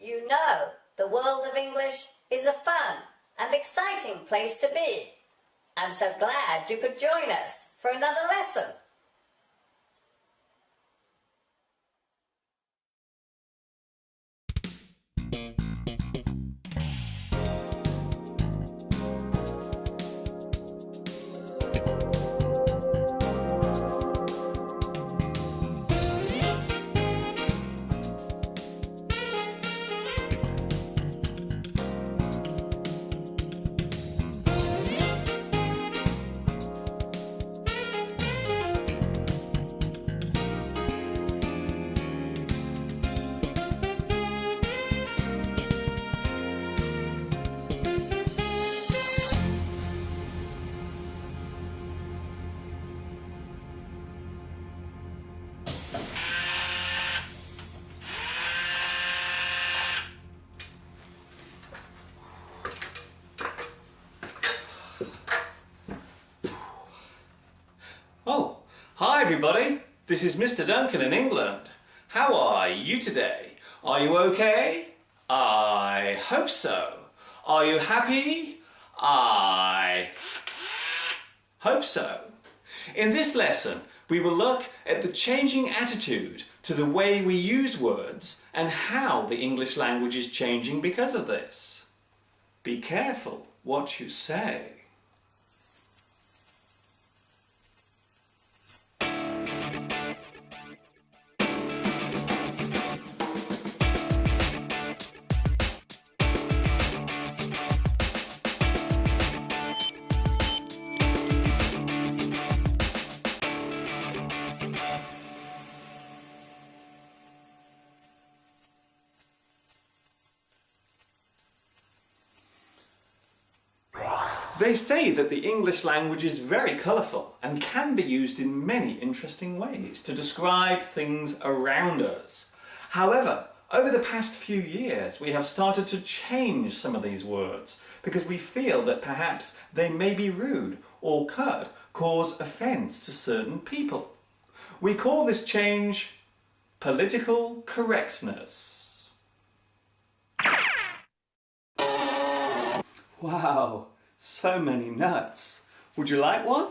You know the world of English is a fun and exciting place to be. I'm so glad you could join us for another lesson. Oh, hi everybody, this is Mr. Duncan in England. How are you today? Are you okay? I hope so. Are you happy? I hope so. In this lesson, we will look at the changing attitude to the way we use words and how the English language is changing because of this. Be careful what you say. They say that the English language is very colourful and can be used in many interesting ways to describe things around us. However, over the past few years we have started to change some of these words because we feel that perhaps they may be rude or could cause offence to certain people. We call this change political correctness. Wow! So many nuts. Would you like one?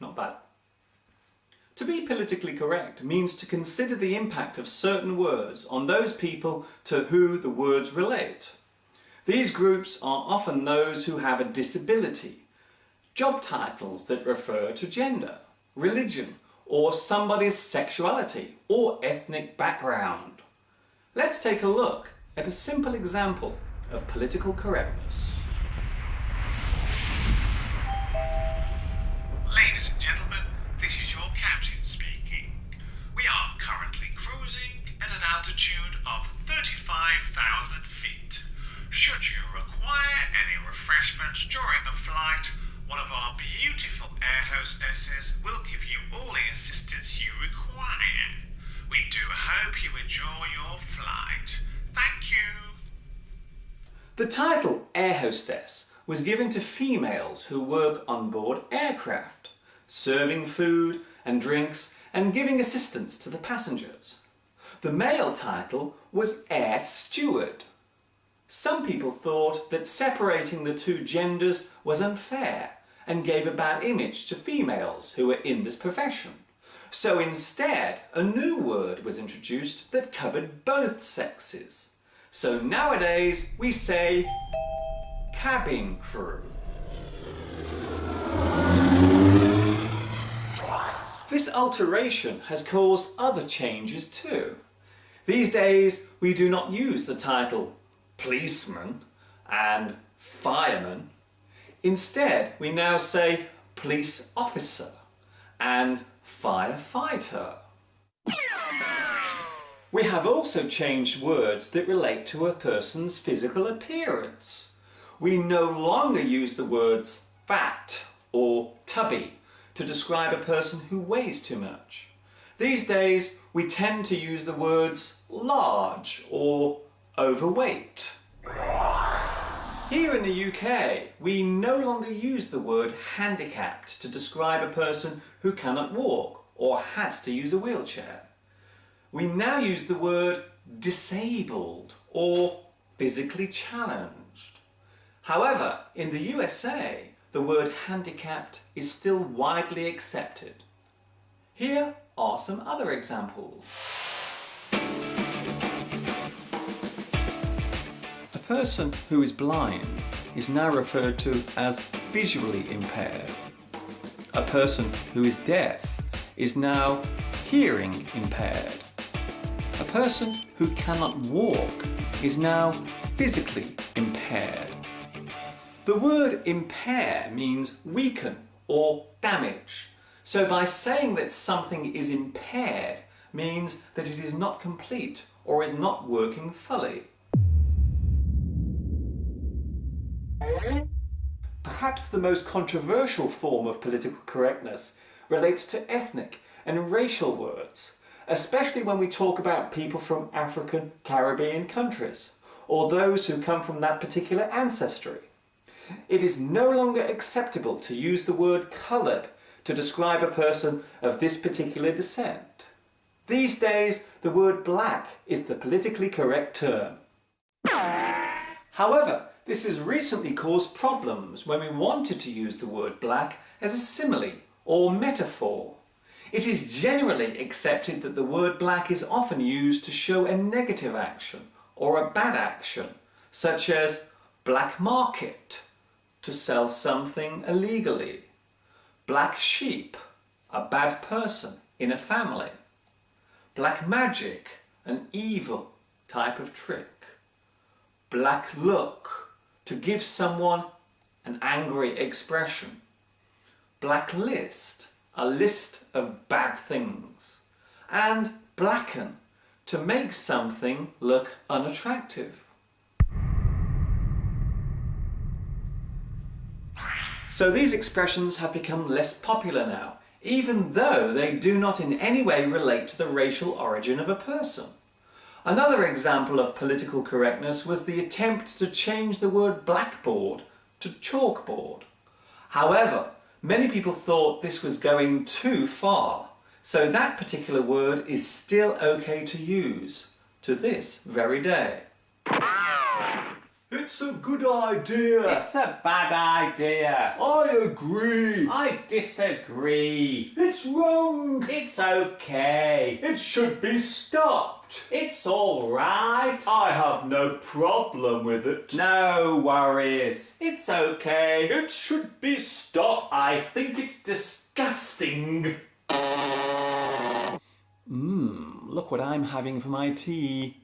Not bad. To be politically correct means to consider the impact of certain words on those people to whom the words relate. These groups are often those who have a disability, job titles that refer to gender, religion, or somebody's sexuality or ethnic background. Let's take a look at a simple example of political correctness. Ladies and gentlemen, this is your captain speaking. We are currently cruising at an altitude of 35,000 feet. Should you require any refreshments during the flight, one of our beautiful air hostesses will give you all the assistance you require. We do hope you enjoy your flight. Thank you. The title air hostess was given to females who work on board aircraft, serving food and drinks and giving assistance to the passengers. The male title was air steward. Some people thought that separating the two genders was unfair and gave a bad image to females who were in this profession. So instead, a new word was introduced that covered both sexes. So nowadays we say cabin crew. This alteration has caused other changes too. These days we do not use the title policeman and fireman. Instead we now say police officer and firefighter. We have also changed words that relate to a person's physical appearance. We no longer use the words fat or tubby to describe a person who weighs too much. These days we tend to use the words large or overweight. Here in the UK, we no longer use the word handicapped to describe a person who cannot walk or has to use a wheelchair. we now use the word disabled or physically challenged. However, in the USA, the word handicapped is still widely accepted. Here are some other examples. A person who is blind is now referred to as visually impaired. A person who is deaf is now hearing impaired. A person who cannot walk is now physically impaired. The word impair means weaken or damage. So by saying that something is impaired means that it is not complete or is not working fully. Perhaps the most controversial form of political correctness relates to ethnic and racial words, especially when we talk about people from African, Caribbean countries, or those who come from that particular ancestry. It is no longer acceptable to use the word coloured to describe a person of this particular descent. These days, the word black is the politically correct term. However, this has recently caused problems when we wanted to use the word black as a simile or metaphor. It is generally accepted that the word black is often used to show a negative action or a bad action, such as black market, to sell something illegally, black sheep, a bad person in a family, black magic, an evil type of trick, black look, to give someone an angry expression, blacklist, a list of bad things, and blacken, to make something look unattractive. So these expressions have become less popular now, even though they do not in any way relate to the racial origin of a person. Another example of political correctness was the attempt to change the word blackboard to chalkboard. However, many people thought this was going too far, so that particular word is still okay to use to this very day. It's a good idea. It's a bad idea. I agree. I disagree. It's wrong. It's okay. It should be stopped. It's all right. I have no problem with it. No worries. It's okay. It should be stopped. I think it's disgusting. Look what I'm having for my tea.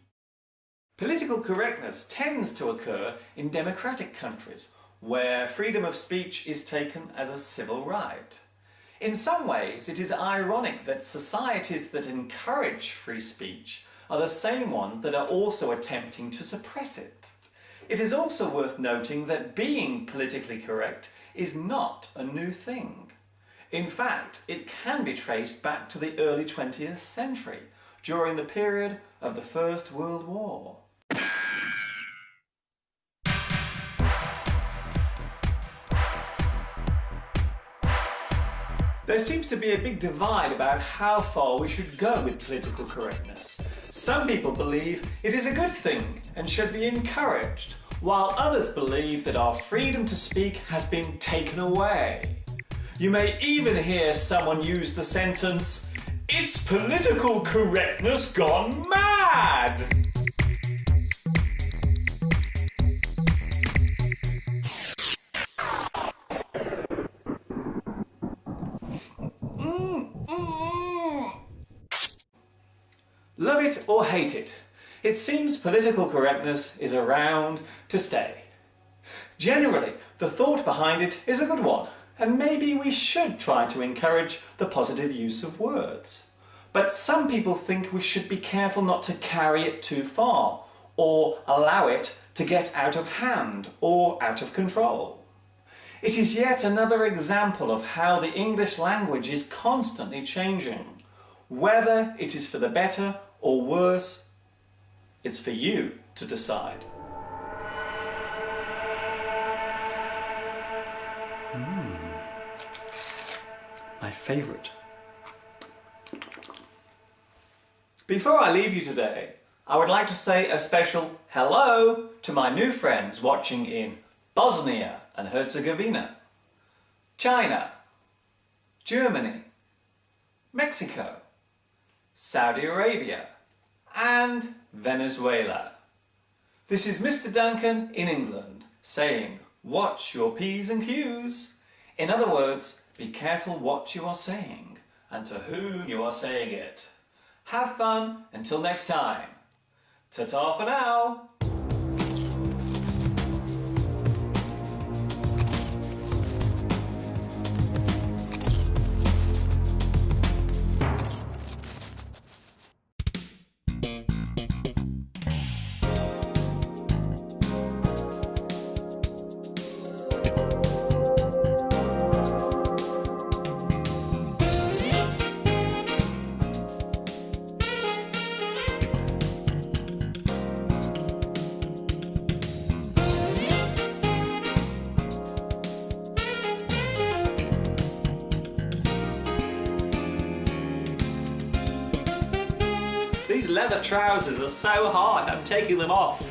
Political correctness tends to occur in democratic countries, where freedom of speech is taken as a civil right. In some ways, it is ironic that societies that encourage free speech are the same ones that are also attempting to suppress it. It is also worth noting that being politically correct is not a new thing. In fact, it can be traced back to the early 20th century, during the period of the First World War. There seems to be a big divide about how far we should go with political correctness. Some people believe it is a good thing and should be encouraged, while others believe that our freedom to speak has been taken away. You may even hear someone use the sentence, "It's political correctness gone mad!" Love it or hate it, it seems political correctness is around to stay. Generally, the thought behind it is a good one, and maybe we should try to encourage the positive use of words. But some people think we should be careful not to carry it too far, or allow it to get out of hand or out of control. It is yet another example of how the English language is constantly changing. Whether it is for the better or worse, it's for you to decide. My favourite. Before I leave you today, I would like to say a special hello to my new friends watching in Bosnia and Herzegovina, China, Germany, Mexico, Saudi Arabia, and Venezuela. This is Mr. Duncan in England saying, watch your P's and Q's. In other words, be careful what you are saying and to whom you are saying it. Have fun until next time. Ta-ta for now. These leather trousers are so hard, I'm taking them off.